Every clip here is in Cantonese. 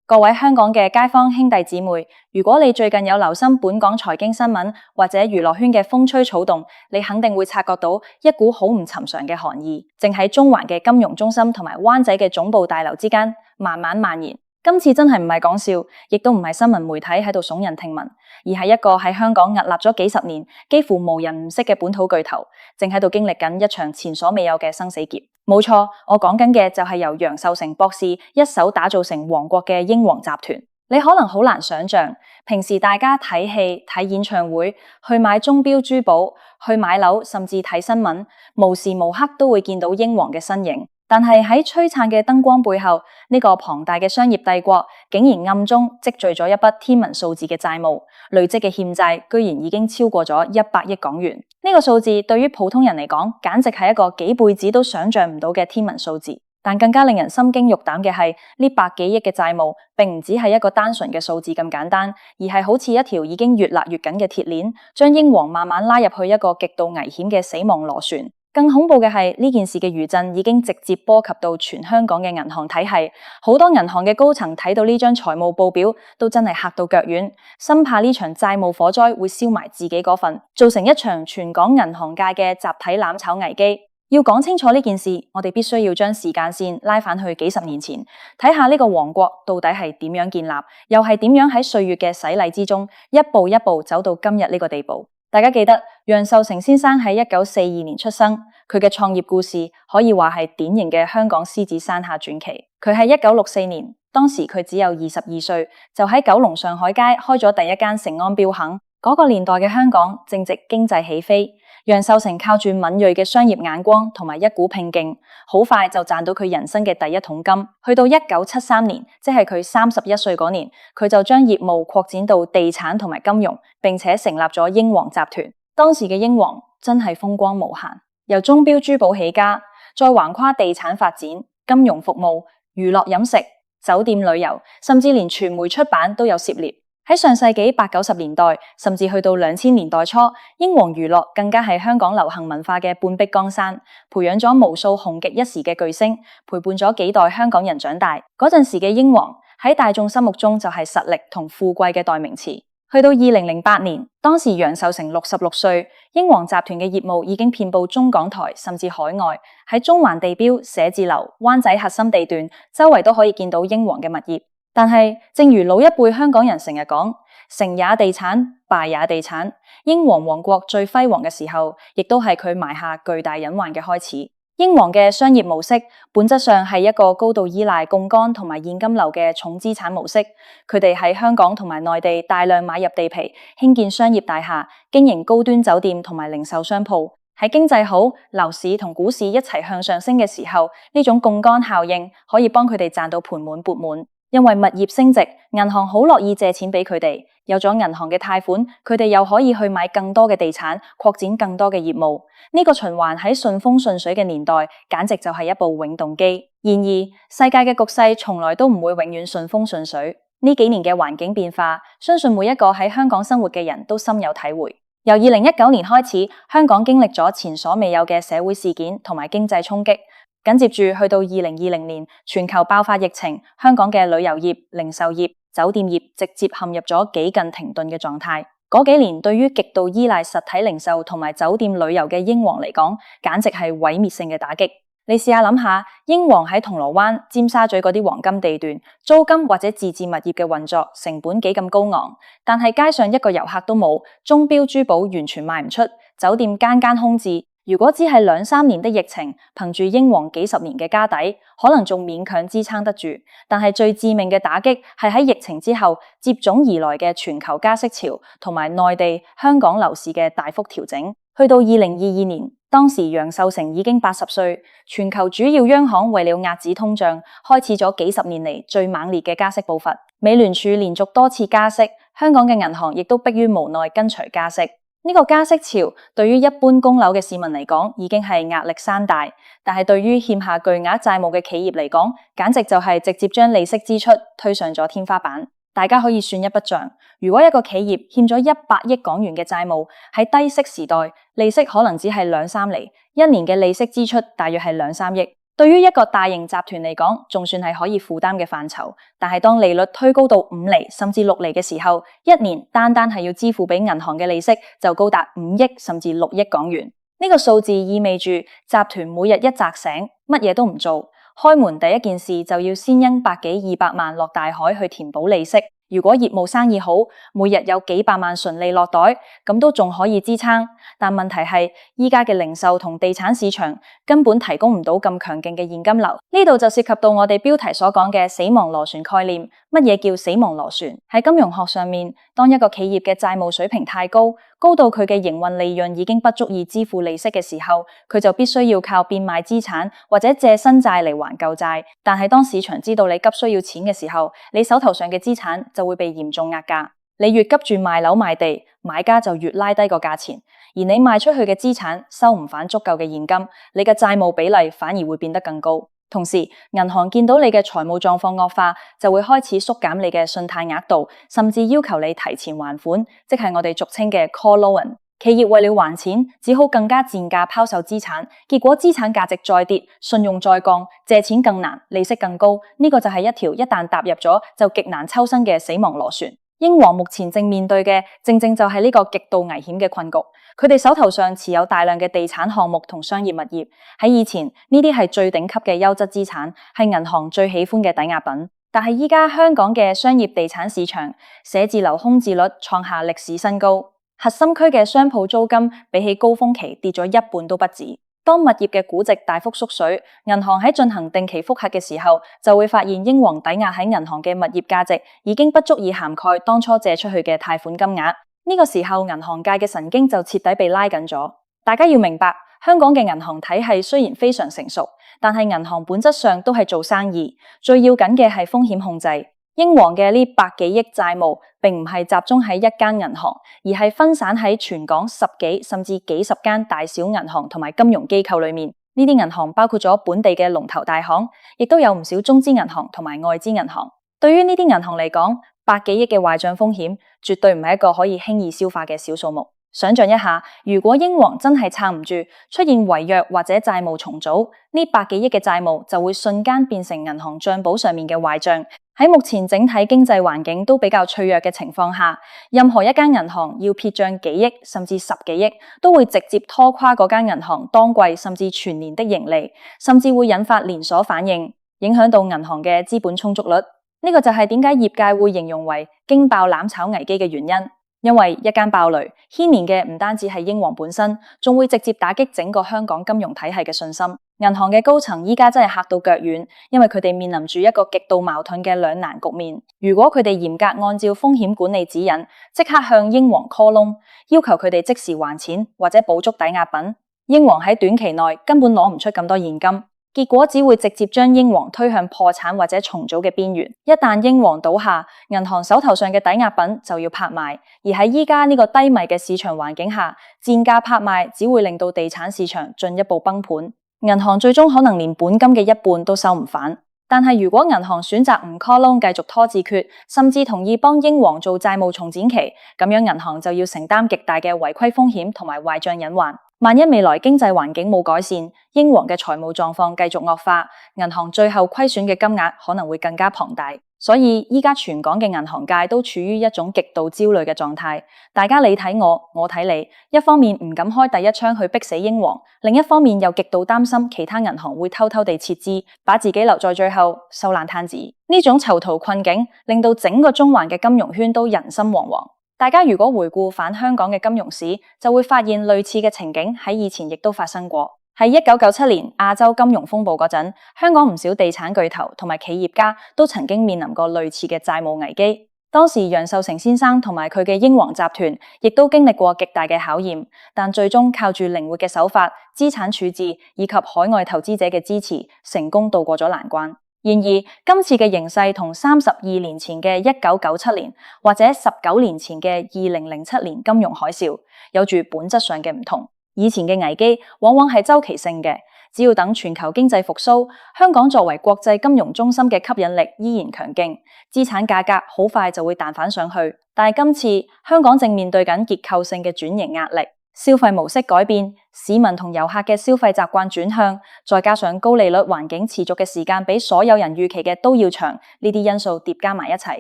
各位香港嘅街坊兄弟姊妹，如果你最近有留心本港財經新聞或者娛樂圈嘅風吹草動，你肯定會察覺到一股好唔尋常嘅寒意，正喺中環嘅金融中心同埋灣仔嘅總部大樓之間慢慢蔓延。今次真係唔係講笑，亦都唔係新聞媒體喺度聳人聽聞，而係一個喺香港屹立咗幾十年，幾乎無人唔識嘅本土巨頭，正喺度經歷緊一場前所未有嘅生死劫。冇錯，我講緊嘅就係由楊受成博士一手打造成王國嘅英皇集團。你可能好難想象，平時大家睇戲、睇演唱會、去買鐘錶珠寶、去買樓，甚至睇新聞，無時無刻都會見到英皇嘅身影。但係喺璀璨嘅燈光背後，呢個龐大嘅商業帝國竟然暗中積聚咗一筆天文數字嘅債務，累積嘅欠債居然已經超過咗100億港元。呢個數字對於普通人嚟講，簡直係一個幾輩子都想象唔到嘅天文數字。但更加令人心驚肉膽嘅係，呢100幾億嘅債務，並唔只係一個單純嘅數字咁簡單，而係好似一條已經越勒越緊嘅鐵鏈，將英皇慢慢拉入去一個極度危險嘅死亡螺旋。更恐怖嘅係，呢件事嘅餘震已經直接波及到全香港嘅銀行體系，好多銀行嘅高層睇到呢張財務報表都真係嚇到腳軟，生怕呢場債務火災會燒埋自己嗰份，造成一場全港銀行界嘅集體攬炒危機。要講清楚呢件事，我哋必須要將時間線拉返去幾十年前，睇下呢個王國到底係點樣建立，又係點樣喺歲月嘅洗禮之中，一步一步走到今日呢個地步。大家記得楊受成先生喺1942年出生，佢嘅創業故事可以話係典型嘅香港獅子山下傳奇。佢喺1964年，當時佢只有22歲，就喺九龍上海街開咗第一間成安錶行。嗰個年代嘅香港正值經濟起飛，楊受成靠住敏銳嘅商業眼光同埋一股拼勁，好快就賺到佢人生嘅第一桶金。去到1973年，即係佢31歲嗰年，佢就將業務擴展到地產同埋金融，並且成立咗英皇集團。當時嘅英皇真係風光無限，由鐘錶珠寶起家，再橫跨地產發展、金融服務、娛樂飲食、酒店旅遊，甚至連傳媒出版都有涉獵。喺上世紀80、90年代，甚至去到2000年代初，英皇娛樂更加係香港流行文化嘅半壁江山，培養咗無數紅極一時嘅巨星，陪伴咗幾代香港人長大。嗰陣時嘅英皇喺大眾心目中就係實力同富貴嘅代名詞。去到2008年，當時楊受成66歲，英皇集團嘅業務已經遍佈中港台，甚至海外。喺中環地標、寫字樓、灣仔核心地段，周圍都可以見到英皇嘅物業。但係，正如老一輩香港人成日講，成也地產，敗也地產。英皇王國最輝煌嘅時候，亦都係佢埋下巨大隱患嘅開始。英皇嘅商業模式本質上係一個高度依賴槓桿同埋現金流嘅重資產模式。佢哋喺香港同埋內地大量買入地皮，興建商業大廈，經營高端酒店同埋零售商鋪。喺經濟好、樓市同股市一齊向上升嘅時候，呢種槓桿效應可以幫佢哋賺到盆滿缽滿。因為物業升值，銀行好樂意借錢俾佢哋，有咗銀行嘅貸款，佢哋又可以去買更多嘅地產，擴展更多嘅業務。呢個循環喺順風順水嘅年代，簡直就係一部永動機。然而，世界嘅局勢從來都唔會永遠順風順水。呢幾年嘅環境變化，相信每一個喺香港生活嘅人都深有體會。由2019年開始，香港經歷咗前所未有嘅社會事件同埋經濟衝擊。緊接住去到2020年，全球爆發疫情，香港嘅旅遊業、零售業、酒店業直接陷入咗幾近停頓嘅狀態。嗰幾年對於極度依賴實體零售同埋酒店旅遊嘅英皇嚟講，簡直係毀滅性嘅打擊。你試下諗下，英皇喺銅鑼灣、尖沙咀嗰啲黃金地段，租金或者自置物業嘅運作成本幾咁高昂，但係街上一個遊客都冇，鐘錶珠寶完全賣唔出，酒店間間空置。如果只係2、3年的疫情，憑住英皇幾十年嘅家底，可能仲勉強支撐得住。但係最致命嘅打擊係喺疫情之後接踵而來嘅全球加息潮，同埋內地、香港樓市嘅大幅調整。去到2022年，當時楊受成已經80歲，全球主要央行為了壓止通脹，開始咗幾十年嚟最猛烈嘅加息步伐。美聯儲連續多次加息，香港嘅銀行亦都迫於無奈跟隨加息。呢個加息潮對於一般供樓嘅市民嚟講已經係壓力山大，但係對於欠下巨額債務嘅企業嚟講，簡直就係直接將利息支出推上咗天花板。大家可以算一筆賬，如果一個企業欠咗100億港元嘅債務，喺低息時代，利息可能只係2、3厘，一年嘅利息支出大約係2、3億。對於一個大型集團嚟講，仲算係可以負擔嘅範疇。但係當利率推高到5厘甚至6厘嘅時候，一年單係要支付俾銀行嘅利息就高達5億甚至6億港元。呢個數字意味住集團每日一擲醒，乜嘢都唔做，開門第一件事就要先扔百幾200萬落大海去填補利息。如果業務生意好，每日有幾百萬純利落袋，咁都仲可以支撐。但問題係，依家嘅零售同地產市場根本提供唔到咁強勁嘅現金流。呢度就涉及到我哋標題所講嘅死亡螺旋概念。乜嘢叫死亡螺旋？喺金融學上面，當一個企業嘅債務水平太高，高到佢嘅營運利潤已經不足以支付利息嘅時候，佢就必須要靠變賣資產或者借新債嚟還舊債。但係當市場知道你急需要錢嘅時候，你手頭上嘅資產就會被嚴重壓價。你越急住賣樓賣地，買家就越拉低個價錢，而你賣出去嘅資產收唔返足夠嘅現金，你嘅債務比例反而會變得更高。同時，銀行見到你嘅財務狀況惡化，就會開始縮減你嘅信貸額度，甚至要求你提前還款，即係我哋俗稱嘅 call loan。企業為了還錢，只好更加賤價拋售資產，結果資產價值再跌，信用再降，借錢更難，利息更高。呢個就係一條一旦踏入咗就極難抽身嘅死亡螺旋。英皇目前正面對嘅正就係呢個極度危險嘅困局。佢哋手頭上持有大量嘅地產項目同商業物業，喺以前呢啲係最頂級嘅優質資產，係銀行最喜歡嘅抵押品。但係依家香港嘅商業地產市場寫字樓空置率創下歷史新高，核心區嘅商鋪租金比起高峰期跌咗一半都不止。當物業嘅估值大幅縮水，銀行喺進行定期複核嘅時候，就會發現英皇抵押喺銀行嘅物業價值已經不足以涵蓋當初借出去嘅貸款金額。呢個時候，銀行界嘅神經就徹底被拉緊咗。大家要明白，香港嘅銀行體系雖然非常成熟，但係銀行本質上都係做生意，最要緊嘅係風險控制。英皇嘅呢百幾億債務，並唔係集中喺一間銀行，而係分散喺全港10幾甚至幾十間大小銀行同埋金融機構裏面。呢啲銀行包括咗本地嘅龍頭大行，亦都有唔少中資銀行同埋外資銀行。對於呢啲銀行嚟講，百幾億嘅壞賬風險，絕對唔係一個可以輕易消化嘅小數目。想象一下，如果英皇真係撐唔住，出現違約或者債務重組，呢百幾億嘅債務就會瞬間變成銀行賬簿上面嘅壞賬。喺目前整體經濟環境都比較脆弱嘅情況下，任何一間銀行要撇賬幾億甚至10幾億，都會直接拖垮嗰間銀行當季甚至全年的盈利，甚至會引發連鎖反應，影響到銀行嘅資本充足率。呢個就係點解業界會形容為驚爆攬炒危機嘅原因。因為一間爆雷牽連嘅唔單止係英皇本身，仲會直接打擊整個香港金融體系嘅信心。銀行嘅高層依家真係嚇到腳軟，因為佢哋面臨住一個極度矛盾嘅兩難局面。如果佢哋嚴格按照風險管理指引，即刻向英皇 call loan，要求佢哋即時還錢或者補足抵押品，英皇喺短期內根本攞唔出咁多現金。結果只會直接將英皇推向破產或者重組嘅邊緣。一旦英皇倒下，銀行手頭上嘅抵押品就要拍賣。而喺依家呢個低迷嘅市場環境下，賤價拍賣只會令到地產市場進一步崩盤。銀行最終可能連本金嘅一半都收唔返。但係如果銀行選擇唔 call loan 繼續拖字訣，甚至同意幫英皇做債務重展期，咁樣銀行就要承擔極大嘅違規風險同埋壞賬隱患。萬一未來經濟環境冇改善，英皇嘅財務狀況繼續惡化，銀行最後虧損嘅金額可能會更加龐大。所以依家全港嘅銀行界都處於一種極度焦慮嘅狀態，大家你睇我，我睇你，一方面唔敢開第一槍去逼死英皇，另一方面又極度擔心其他銀行會偷偷地撤資，把自己留在最後收爛攤子。呢種囚徒困境令到整個中環嘅金融圈都人心惶惶。大家如果回顧返香港嘅金融史，就會發現類似嘅情景喺以前亦都發生過。喺1997年亞洲金融風暴嗰陣，香港唔少地產巨頭同埋企業家都曾經面臨過類似嘅債務危機。當時楊受成先生同埋佢嘅英皇集團亦都經歷過極大嘅考驗，但最終靠住靈活嘅手法、資產處置以及海外投資者嘅支持，成功渡過咗難關。然而，今次嘅形勢同32年前嘅1997年，或者19年前嘅2007年金融海嘯，有住本質上嘅唔同。以前嘅危機往往係週期性嘅，只要等全球經濟復甦，香港作為國際金融中心嘅吸引力依然強勁，資產價格好快就會彈返上去。但係今次香港正面對緊結構性嘅轉型壓力，消費模式改變，市民同遊客嘅消費習慣轉向，再加上高利率環境持續嘅時間比所有人預期嘅都要長，呢啲因素疊加埋一齊，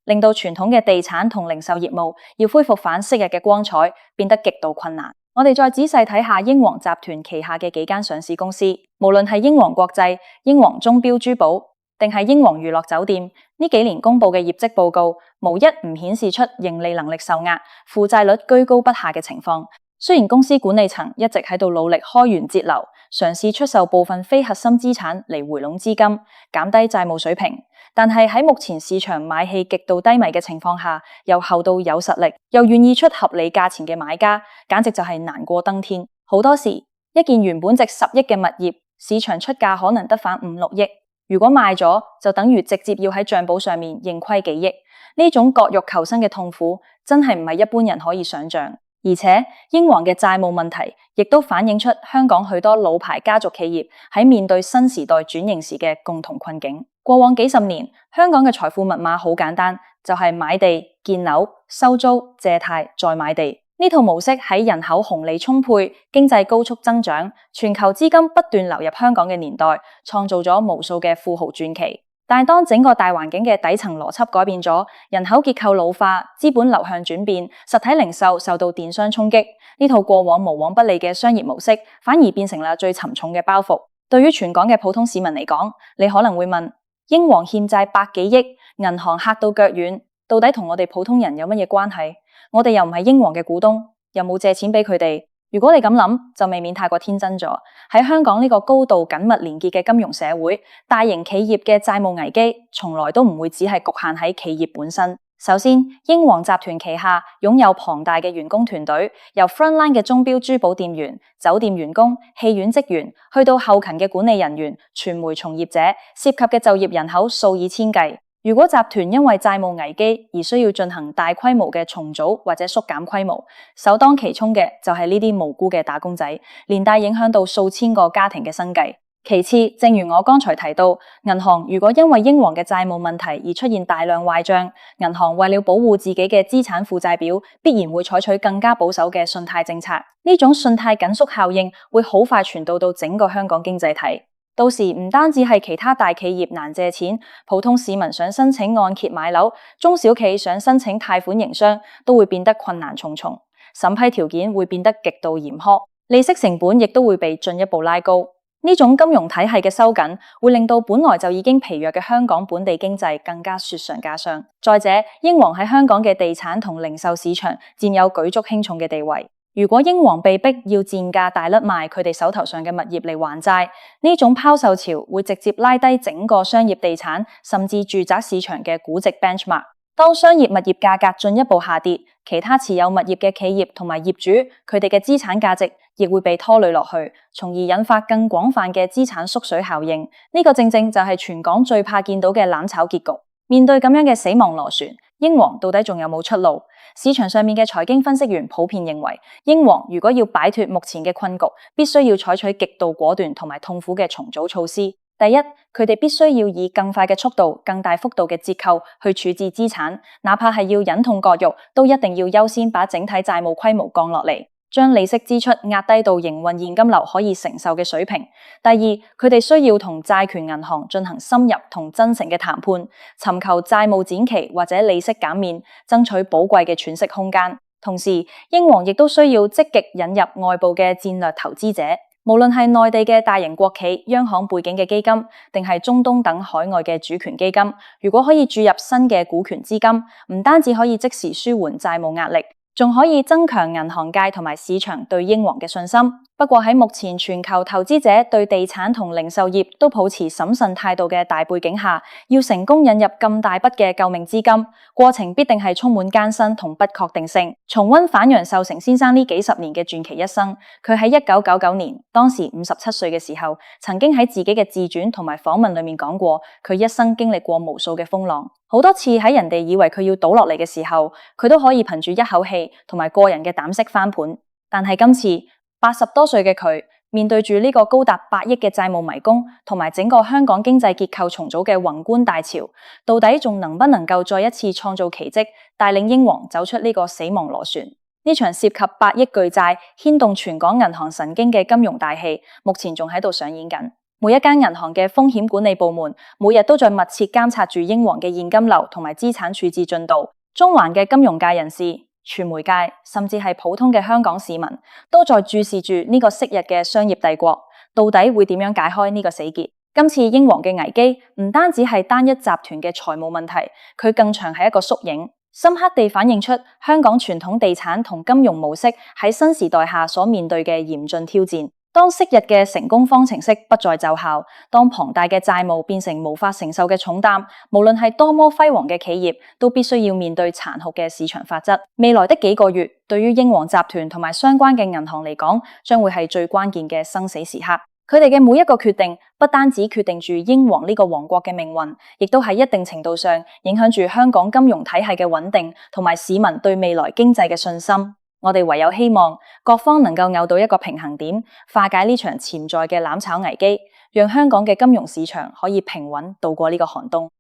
令到傳統嘅地產同零售業務要恢復返昔日嘅光彩，變得極度困難。我哋再仔細睇下英皇集團旗下嘅幾間上市公司，無論係英皇國際、英皇鐘錶珠寶，定係英皇娛樂酒店，呢幾年公布嘅業績報告，無一唔顯示出盈利能力受壓、負債率居高不下嘅情況。雖然公司管理層一直喺度努力開源節流，嘗試出售部分非核心資產嚟回籠資金，減低債務水平，但係喺目前市場買氣極度低迷嘅情況下，又厚到有實力，又願意出合理價錢嘅買家，簡直就係難過登天。好多時，一件原本值10億嘅物業，市場出價可能得返5、6億，如果賣咗，就等於直接要喺賬簿上面認虧幾億。呢種割肉求生嘅痛苦，真係唔係一般人可以想象。而且英皇嘅債務問題，亦都反映出香港許多老牌家族企業喺面對新時代轉型時嘅共同困境。過往幾十年，香港嘅財富密碼好簡單，就係買地、建樓、收租、借貸、再買地。呢套模式喺人口紅利充沛、經濟高速增長、全球資金不斷流入香港嘅年代，創造咗無數嘅富豪傳奇。但係當整個大環境嘅底層邏輯改變咗，人口結構老化、資本流向轉變、實體零售受到電商衝擊，呢套過往無往不利嘅商業模式，反而變成了最沉重嘅包袱。對於全港嘅普通市民嚟講，你可能會問：英皇欠債百幾億，銀行嚇到腳軟，到底同我哋普通人有乜嘢關係？我哋又唔係英皇嘅股東，又冇借錢俾佢哋。如果你咁諗，就未免太過天真咗。喺香港呢個高度緊密連結嘅金融社會，大型企業嘅債務危機從來都唔會只係局限喺企業本身。首先，英皇集團旗下擁有龐大嘅員工團隊，由 frontline 嘅鐘錶珠寶店員、酒店員工、戲院職員，去到後勤嘅管理人員、傳媒從業者，涉及嘅就業人口數以千計。如果集團因為債務危機而需要進行大規模嘅重組或者縮減規模，首當其衝嘅就係呢啲無辜嘅打工仔，連帶影響到數千個家庭嘅生計。其次，正如我剛才提到，銀行如果因為英皇嘅債務問題而出現大量壞賬，銀行為了保護自己嘅資產負債表，必然會採取更加保守嘅信貸政策。呢種信貸緊縮效應會好快傳導到整個香港經濟體。到時唔單止係其他大企業難借錢，普通市民想申請按揭買樓，中小企想申請貸款營商，都會變得困難重重。審批條件會變得極度嚴苛，利息成本亦都會被進一步拉高。呢種金融體系嘅收緊，會令到本來就已經疲弱嘅香港本地經濟更加雪上加霜。再者，英皇喺香港嘅地產同零售市場佔有舉足輕重嘅地位。如果英皇被逼要賤價大甩賣佢哋手頭上嘅物業嚟還債，呢種拋售潮會直接拉低整個商業地產甚至住宅市場嘅估值 benchmark。當商業物業價格進一步下跌，其他持有物業嘅企業同埋業主佢哋嘅資產價值亦會被拖累落去，從而引發更廣泛嘅資產縮水效應。呢個正正就係全港最怕見到嘅攬炒結局。面對咁樣嘅死亡螺旋，英皇到底仲有冇出路？市場上面嘅財經分析員普遍認為，英皇如果要擺脫目前嘅困局，必須要採取極度果斷同埋痛苦嘅重組措施。第一，佢哋必須要以更快嘅速度、更大幅度嘅折扣去處置資產，哪怕係要忍痛割肉，都一定要優先把整體債務規模降落嚟，將利息支出壓低到營運現金流可以承受嘅水平。第二，佢哋需要同債權銀行進行深入同真誠嘅談判，尋求債務展期或者利息減免，爭取寶貴嘅喘息空間。同時，英皇亦都需要積極引入外部嘅戰略投資者，無論係內地嘅大型國企、央行背景嘅基金，定係中東等海外嘅主權基金，如果可以注入新嘅股權資金，唔單止可以即時舒緩債務壓力，仲可以增強銀行界同埋市場對英皇嘅信心。不過喺目前全球投資者對地產同零售業都抱持審慎態度嘅大背景下，要成功引入咁大筆嘅救命資金，過程必定係充滿艱辛同不確定性。重溫反楊受成先生呢幾十年嘅傳奇一生，佢喺1999年，當時57歲嘅時候，曾經喺自己嘅自傳同埋訪問裏面講過，佢一生經歷過無數嘅風浪，好多次喺人哋以為佢要倒落嚟嘅時候，佢都可以憑住一口氣同埋個人嘅膽識翻盤。但係今次80多歲嘅佢，面對住呢個高達8億嘅債務迷宮，同埋整個香港經濟結構重組嘅宏觀大潮，到底仲能不能夠再一次創造奇蹟，帶領英皇走出呢個死亡螺旋？呢場涉及8億巨債、牽動全港銀行神經嘅金融大戲，目前仲喺度上演緊。每一間銀行嘅風險管理部門，每日都在密切監察住英皇嘅現金流同埋資產處置進度。中環嘅金融界人士、傳媒界，甚至係普通嘅香港市民，都在注視住呢個昔日嘅商業帝國，到底會點樣解開呢個死結？今次英皇嘅危機唔單止係單一集團嘅財務問題，佢更長係一個縮影，深刻地反映出香港傳統地產同金融模式喺新時代下所面對嘅嚴峻挑戰。當昔日嘅成功方程式不再奏效，當龐大嘅債務變成無法承受嘅重擔，無論係多麼輝煌嘅企業，都必須要面對殘酷嘅市場法則。未來的幾個月，對於英皇集團同埋相關嘅銀行嚟講，將會係最關鍵嘅生死時刻。佢哋嘅每一個決定，不單止決定住英皇呢個王國嘅命運，亦都喺一定程度上影響住香港金融體系嘅穩定，同埋市民對未來經濟嘅信心。我哋唯有希望各方能夠拗到一個平衡點，化解呢場潛在嘅攬炒危機，讓香港嘅金融市場可以平穩度過呢個寒冬。